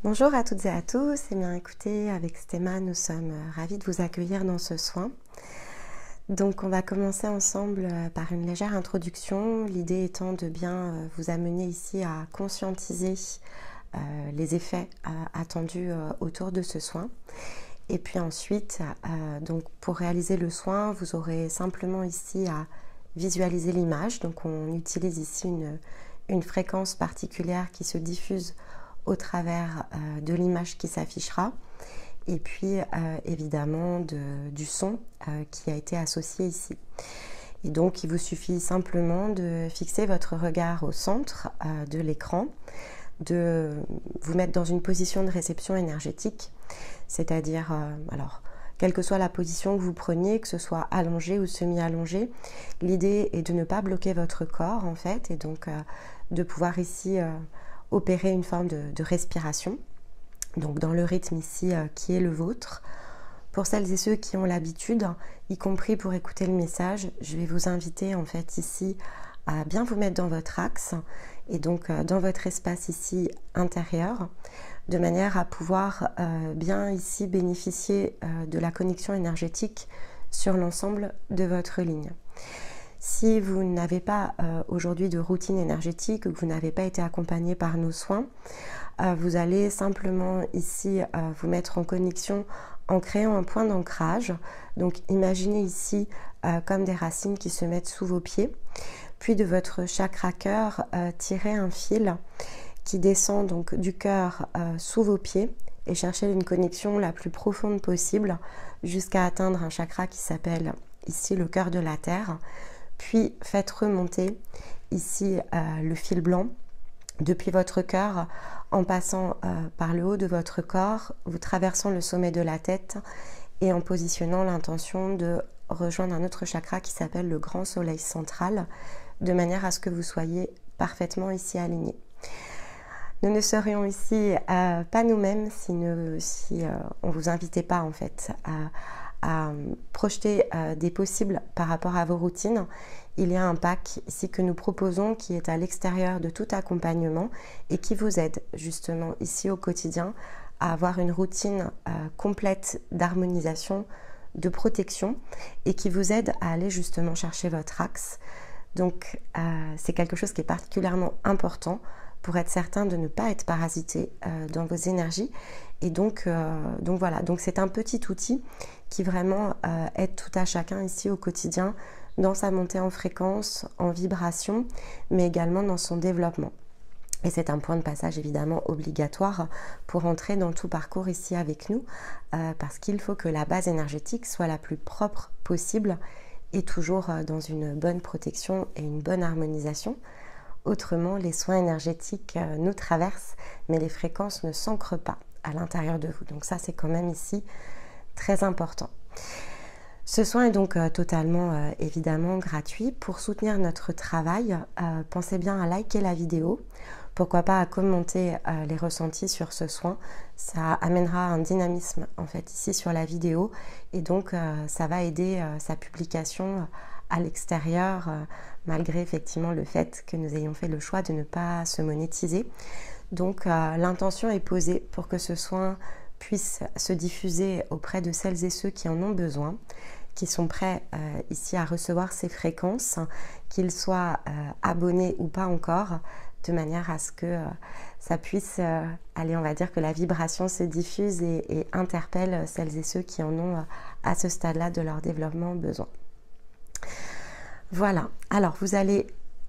Bonjour à toutes et à tous, et bien écoutez, avec Stéma, nous sommes ravis de vous accueillir dans ce soin. Donc on va commencer ensemble par une légère introduction, l'idée étant de bien vous amener ici à conscientiser les effets attendus autour de ce soin. Et puis ensuite, donc pour réaliser le soin, vous aurez simplement ici à visualiser l'image. Donc on utilise ici une fréquence particulière qui se diffuse au travers de l'image qui s'affichera et puis évidemment du son qui a été associé ici. Et donc il vous suffit simplement de fixer votre regard au centre de l'écran, de vous mettre dans une position de réception énergétique, c'est-à-dire, alors, quelle que soit la position que vous preniez, que ce soit allongé ou semi-allongé, l'idée est de ne pas bloquer votre corps en fait, et donc de pouvoir ici opérer une forme de respiration, donc dans le rythme ici qui est le vôtre. Pour celles et ceux qui ont l'habitude, y compris pour écouter le message, je vais vous inviter en fait ici à bien vous mettre dans votre axe et donc dans votre espace ici intérieur, de manière à pouvoir bien ici bénéficier de la connexion énergétique sur l'ensemble de votre ligne. Si vous n'avez pas aujourd'hui de routine énergétique ou que vous n'avez pas été accompagné par nos soins, vous allez simplement ici vous mettre en connexion en créant un point d'ancrage. Donc imaginez ici comme des racines qui se mettent sous vos pieds. Puis de votre chakra cœur, tirez un fil qui descend donc du cœur sous vos pieds et cherchez une connexion la plus profonde possible jusqu'à atteindre un chakra qui s'appelle ici le cœur de la terre. Puis faites remonter ici le fil blanc depuis votre cœur en passant par le haut de votre corps, vous traversant le sommet de la tête et en positionnant l'intention de rejoindre un autre chakra qui s'appelle le grand soleil central, de manière à ce que vous soyez parfaitement ici alignés. Nous ne serions ici pas nous-mêmes si on ne vous invitait pas en fait à projeter des possibles par rapport à vos routines. Il y a un pack ici que nous proposons qui est à l'extérieur de tout accompagnement et qui vous aide justement ici au quotidien à avoir une routine complète d'harmonisation, de protection et qui vous aide à aller justement chercher votre axe. Donc c'est quelque chose qui est particulièrement important pour être certain de ne pas être parasité dans vos énergies. Et donc voilà, donc c'est un petit outil qui vraiment aide tout à chacun ici au quotidien dans sa montée en fréquence, en vibration, mais également dans son développement. Et c'est un point de passage évidemment obligatoire pour entrer dans tout parcours ici avec nous, parce qu'il faut que la base énergétique soit la plus propre possible et toujours dans une bonne protection et une bonne harmonisation. Autrement, les soins énergétiques nous traversent, mais les fréquences ne s'ancrent pas à l'intérieur de vous. Donc ça, c'est quand même ici très important. Ce soin est donc totalement évidemment gratuit. Pour soutenir notre travail, pensez bien à liker la vidéo. Pourquoi pas à commenter les ressentis sur ce soin. Ça amènera un dynamisme en fait ici sur la vidéo et donc ça va aider sa publication à l'extérieur malgré effectivement le fait que nous ayons fait le choix de ne pas se monétiser. Donc l'intention est posée pour que ce soin puisse se diffuser auprès de celles et ceux qui en ont besoin, qui sont prêts ici à recevoir ces fréquences, qu'ils soient abonnés ou pas encore, de manière à ce que ça puisse aller, on va dire que la vibration se diffuse et interpelle celles et ceux qui en ont à ce stade-là de leur développement besoin. Voilà, alors vous allez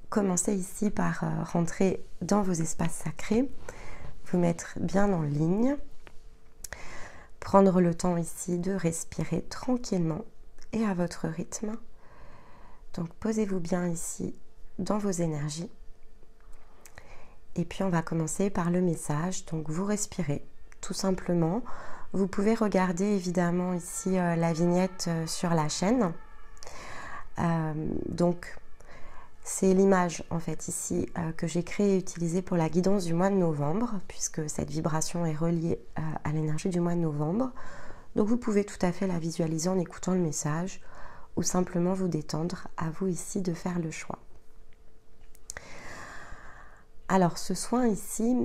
commencer ici par rentrer dans vos espaces sacrés, vous mettre bien en ligne, prendre le temps ici de respirer tranquillement et à votre rythme. Donc posez-vous bien ici dans vos énergies. Et puis on va commencer par le message. Donc vous respirez tout simplement. Vous pouvez regarder évidemment ici la vignette sur la chaîne. Donc c'est l'image en fait ici que j'ai créée et utilisée pour la guidance du mois de novembre, puisque cette vibration est reliée à l'énergie du mois de novembre. Donc vous pouvez tout à fait la visualiser en écoutant le message ou simplement vous détendre, à vous ici de faire le choix. Alors ce soin ici,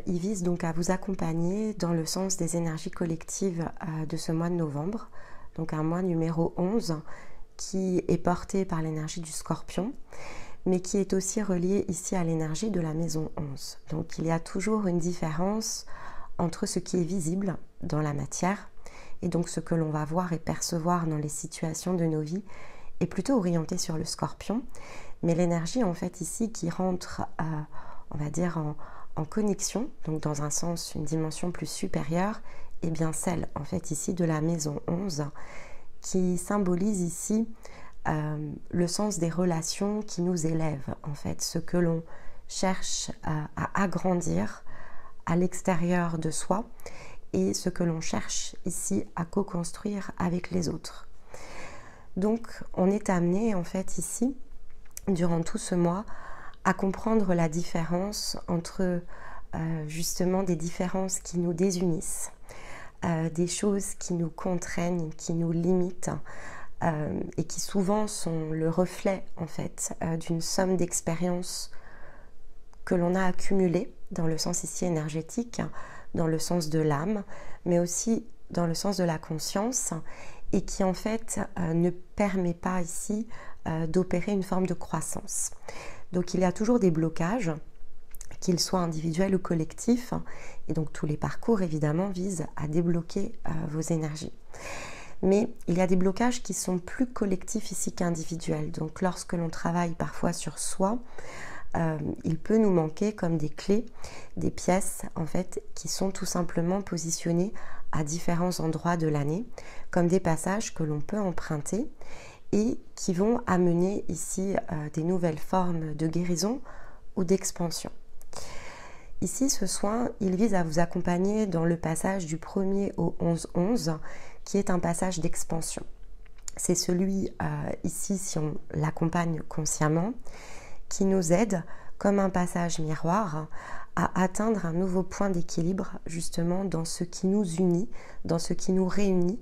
il vise donc à vous accompagner dans le sens des énergies collectives de ce mois de novembre, donc un mois numéro 11 qui est porté par l'énergie du Scorpion, mais qui est aussi relié ici à l'énergie de la maison 11. Donc il y a toujours une différence entre ce qui est visible dans la matière et donc ce que l'on va voir et percevoir dans les situations de nos vies est plutôt orienté sur le Scorpion, mais l'énergie en fait ici qui rentre, on va dire en connexion, donc dans un sens, une dimension plus supérieure, est bien celle en fait ici de la maison 11 qui symbolise ici le sens des relations qui nous élèvent, en fait, ce que l'on cherche à agrandir à l'extérieur de soi et ce que l'on cherche ici à co-construire avec les autres. Donc, on est amené, en fait, ici, durant tout ce mois, à comprendre la différence entre justement des différences qui nous désunissent, des choses qui nous contraignent, qui nous limitent, et qui souvent sont le reflet en fait d'une somme d'expériences que l'on a accumulées dans le sens ici énergétique, dans le sens de l'âme, mais aussi dans le sens de la conscience et qui en fait ne permet pas ici d'opérer une forme de croissance. Donc il y a toujours des blocages, qu'ils soient individuels ou collectifs, et donc tous les parcours évidemment visent à débloquer vos énergies. Mais il y a des blocages qui sont plus collectifs ici qu'individuels. Donc lorsque l'on travaille parfois sur soi, il peut nous manquer comme des clés, des pièces en fait qui sont tout simplement positionnées à différents endroits de l'année, comme des passages que l'on peut emprunter et qui vont amener ici des nouvelles formes de guérison ou d'expansion. Ici, ce soin, il vise à vous accompagner dans le passage du 1er au 11-11, qui est un passage d'expansion. C'est celui, ici, si on l'accompagne consciemment, qui nous aide, comme un passage miroir, à atteindre un nouveau point d'équilibre, justement, dans ce qui nous unit, dans ce qui nous réunit,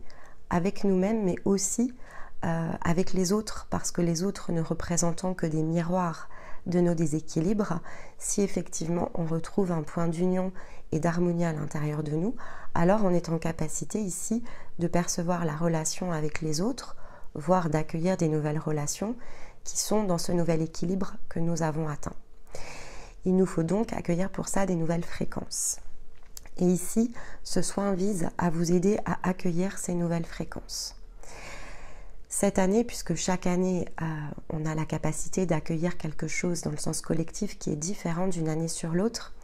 avec nous-mêmes, mais aussi avec les autres, parce que les autres ne représentant que des miroirs de nos déséquilibres, si effectivement on retrouve un point d'union et d'harmonie à l'intérieur de nous, alors on est en capacité ici de percevoir la relation avec les autres, voire d'accueillir des nouvelles relations qui sont dans ce nouvel équilibre que nous avons atteint. Il nous faut donc accueillir pour ça des nouvelles fréquences. Et ici, ce soin vise à vous aider à accueillir ces nouvelles fréquences. Cette année, puisque chaque année, on a la capacité d'accueillir quelque chose dans le sens collectif qui est différent d'une année sur l'autre,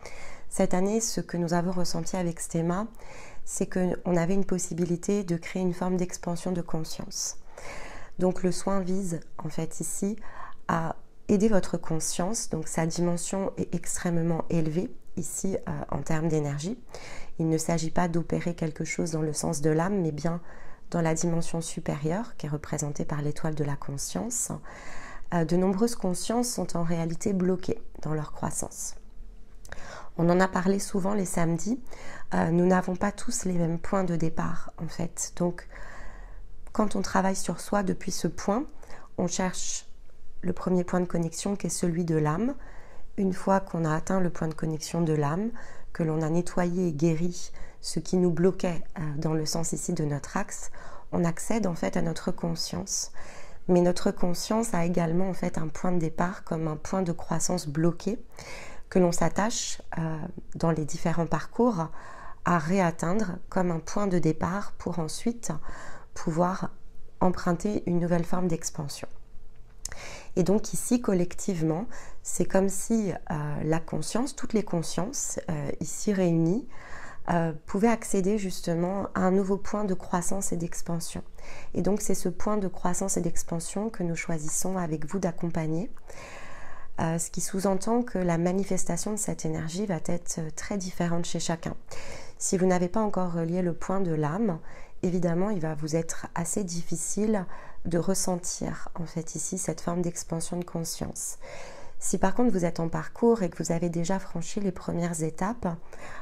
cette année, ce que nous avons ressenti avec Stéma, c'est qu'on avait une possibilité de créer une forme d'expansion de conscience. Donc le soin vise, en fait, ici, à aider votre conscience, donc sa dimension est extrêmement élevée, ici, en termes d'énergie. Il ne s'agit pas d'opérer quelque chose dans le sens de l'âme, mais bien dans la dimension supérieure qui est représentée par l'étoile de la conscience. De nombreuses consciences sont en réalité bloquées dans leur croissance. On en a parlé souvent les samedis, nous n'avons pas tous les mêmes points de départ en fait. Donc quand on travaille sur soi depuis ce point, on cherche le premier point de connexion qui est celui de l'âme. Une fois qu'on a atteint le point de connexion de l'âme, que l'on a nettoyé et guéri ce qui nous bloquait dans le sens ici de notre axe, on accède en fait à notre conscience. Mais notre conscience a également en fait un point de départ comme un point de croissance bloqué que l'on s'attache dans les différents parcours à réatteindre comme un point de départ pour ensuite pouvoir emprunter une nouvelle forme d'expansion. Et donc ici, collectivement, c'est comme si la conscience, toutes les consciences ici réunies, pouvaient accéder justement à un nouveau point de croissance et d'expansion. Et donc c'est ce point de croissance et d'expansion que nous choisissons avec vous d'accompagner, ce qui sous-entend que la manifestation de cette énergie va être très différente chez chacun. Si vous n'avez pas encore relié le point de l'âme, évidemment il va vous être assez difficile de ressentir en fait ici cette forme d'expansion de conscience. Si par contre vous êtes en parcours et que vous avez déjà franchi les premières étapes,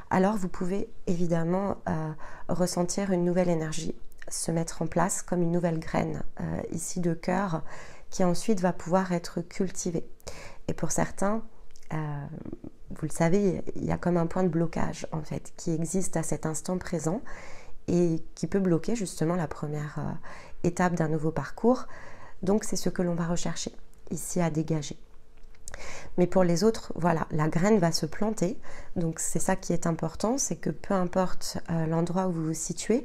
alors vous pouvez évidemment ressentir une nouvelle énergie se mettre en place comme une nouvelle graine ici de cœur qui ensuite va pouvoir être cultivée. Et pour certains, vous le savez, il y a comme un point de blocage en fait qui existe à cet instant présent et qui peut bloquer justement la première étape d'un nouveau parcours. Donc c'est ce que l'on va rechercher ici à dégager. Mais pour les autres, voilà, la graine va se planter. Donc c'est ça qui est important, c'est que peu importe l'endroit où vous vous situez,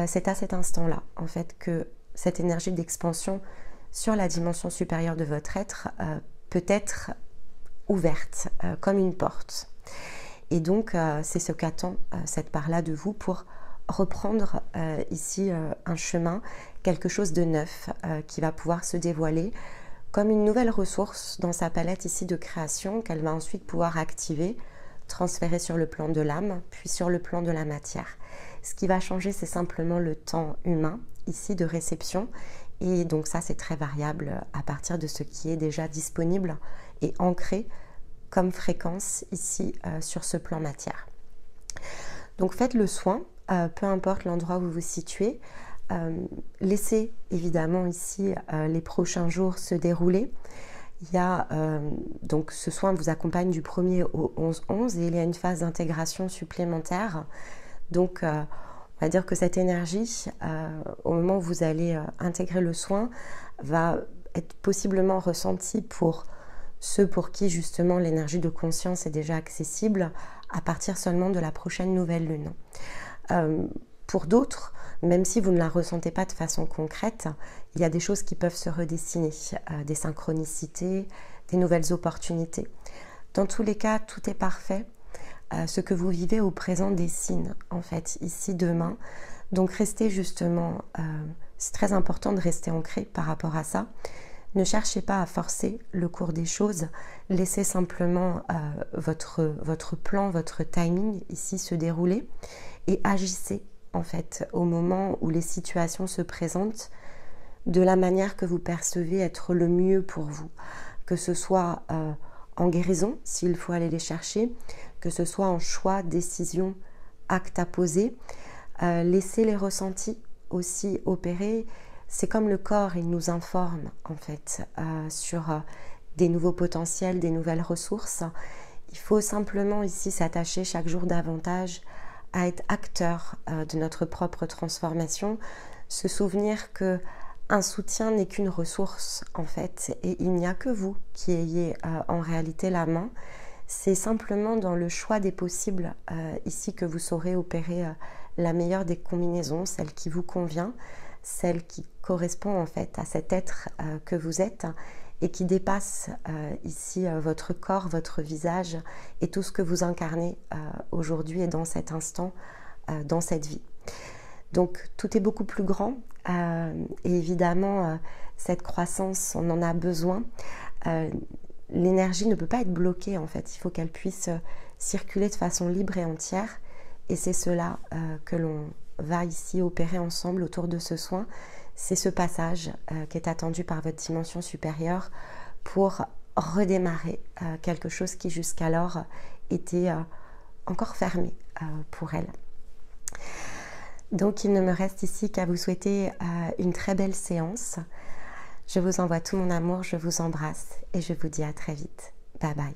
c'est à cet instant-là en fait que cette énergie d'expansion sur la dimension supérieure de votre être peut être ouverte comme une porte. Et donc c'est ce qu'attend cette part-là de vous pour reprendre ici un chemin, quelque chose de neuf qui va pouvoir se dévoiler comme une nouvelle ressource dans sa palette ici de création qu'elle va ensuite pouvoir activer, transférer sur le plan de l'âme, puis sur le plan de la matière. Ce qui va changer, c'est simplement le temps humain ici de réception. Et donc ça, c'est très variable à partir de ce qui est déjà disponible et ancré comme fréquence ici sur ce plan matière. Donc faites le soin, peu importe l'endroit où vous vous situez. Laissez évidemment ici les prochains jours se dérouler. Il y a donc ce soin vous accompagne du 1er au 11-11 et il y a une phase d'intégration supplémentaire. Donc on va dire que cette énergie, au moment où vous allez intégrer le soin, va être possiblement ressentie pour ceux pour qui justement l'énergie de conscience est déjà accessible à partir seulement de la prochaine nouvelle lune. Pour d'autres, même si vous ne la ressentez pas de façon concrète, il y a des choses qui peuvent se redessiner, des synchronicités, des nouvelles opportunités. Dans tous les cas, tout est parfait. Ce que vous vivez au présent dessine, en fait, ici, demain. Donc, restez justement, c'est très important de rester ancré par rapport à ça. Ne cherchez pas à forcer le cours des choses. Laissez simplement votre plan, votre timing ici se dérouler et agissez en fait au moment où les situations se présentent de la manière que vous percevez être le mieux pour vous. Que ce soit en guérison, s'il faut aller les chercher, que ce soit en choix, décision, acte à poser. Laissez les ressentis aussi opérer. C'est comme le corps, il nous informe en fait sur des nouveaux potentiels, des nouvelles ressources. Il faut simplement ici s'attacher chaque jour davantage à être acteur de notre propre transformation, se souvenir que un soutien n'est qu'une ressource en fait et il n'y a que vous qui ayez en réalité la main. C'est simplement dans le choix des possibles ici que vous saurez opérer la meilleure des combinaisons, celle qui vous convient, celle qui correspond en fait à cet être que vous êtes et qui dépasse ici votre corps, votre visage et tout ce que vous incarnez aujourd'hui et dans cet instant, dans cette vie. Donc tout est beaucoup plus grand et évidemment cette croissance, on en a besoin. L'énergie ne peut pas être bloquée en fait, il faut qu'elle puisse circuler de façon libre et entière et c'est cela que l'on va ici opérer ensemble autour de ce soin. C'est ce passage qui est attendu par votre dimension supérieure pour redémarrer quelque chose qui jusqu'alors était encore fermé pour elle. Donc il ne me reste ici qu'à vous souhaiter une très belle séance. Je vous envoie tout mon amour, je vous embrasse et je vous dis à très vite. Bye bye.